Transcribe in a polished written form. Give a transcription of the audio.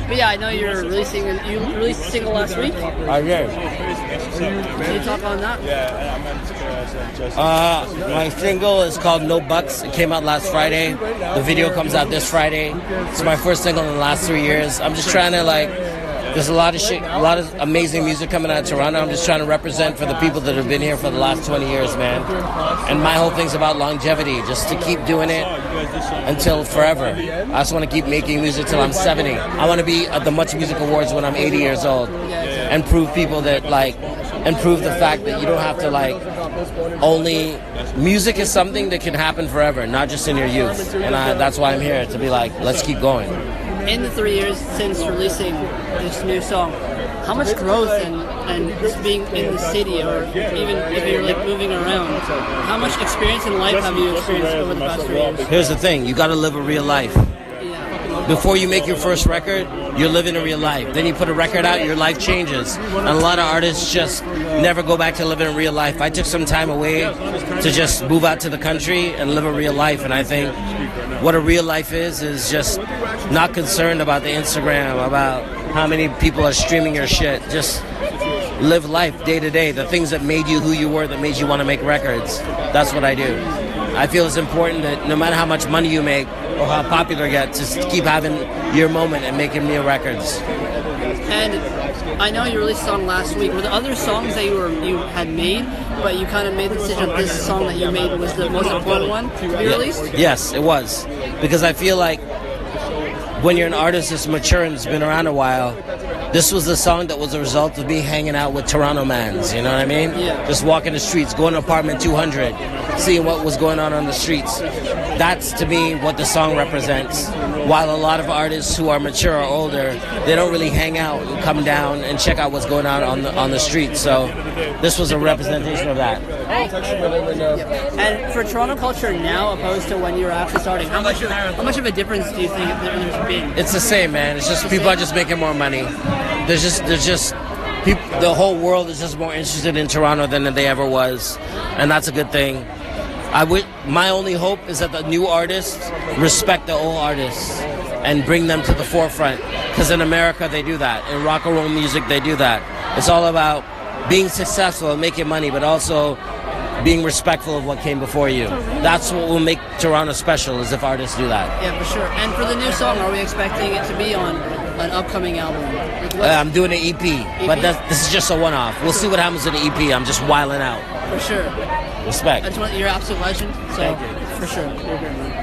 But yeah, I know you released a single last week. I did. Can you talk on that? My single is called No Bucks. It came out last Friday. The video comes out this Friday. It's my first single in the last 3 years. I'm just trying to there's a lot of shit, a lot of amazing music coming out of Toronto. I'm just trying to represent for the people that have been here for the last 20 years, man. And my whole thing's about longevity, just to keep doing it until forever. I just want to keep making music till I'm 70. I want to be at the Much Music Awards when I'm 80 years old and prove people that, and prove the fact that you don't have to, only music is something that can happen forever, not just in your youth. And that's why I'm here, to be let's keep going. In the 3 years since releasing this new song, how much growth and just being in the city, or even if you're moving around, how much experience in life have you experienced over the past 3 years? Here's the thing, you got to live a real life. Before you make your first record, you're living a real life. Then you put a record out, your life changes. And a lot of artists just never go back to living a real life. I took some time away to just move out to the country and live a real life. And I think what a real life is just not concerned about the Instagram, about how many people are streaming your shit. Just live life day to day. The things that made you who you were, that made you want to make records. That's what I do. I feel it's important that no matter how much money you make or how popular you get, just keep having your moment and making new records. And I know you released a song last week. Were there other songs that you had made, but you kind of made the decision this song that you made was the most important one to be released? Yes, it was. Because I feel like when you're an artist that's mature and has been around a while, this was the song that was a result of me hanging out with Toronto mans, you know what I mean? Yeah. Just walking the streets, going to apartment 200, seeing what was going on the streets. That's, to me, what the song represents. While a lot of artists who are mature or older, they don't really hang out and come down and check out what's going on the streets. So this was a representation of that. And for Toronto culture now, opposed to when you were actually starting, how much of a difference do you think there's been? It's the same, man. It's just people are just making more money. There's just people, the whole world is just more interested in Toronto than they ever was, and that's a good thing. My only hope is that the new artists respect the old artists and bring them to the forefront, because in America they do that. In rock and roll music they do that. It's all about being successful and making money, but also being respectful of what came before you. That's what will make Toronto special, is if artists do that. Yeah, for sure. And for the new song, are we expecting it to be on an upcoming album? I'm doing an EP, but this is just a one-off. We'll see what happens with the EP. I'm just wilding out. For sure. Respect. You're an absolute legend. So, thank you. For sure. You're great, man.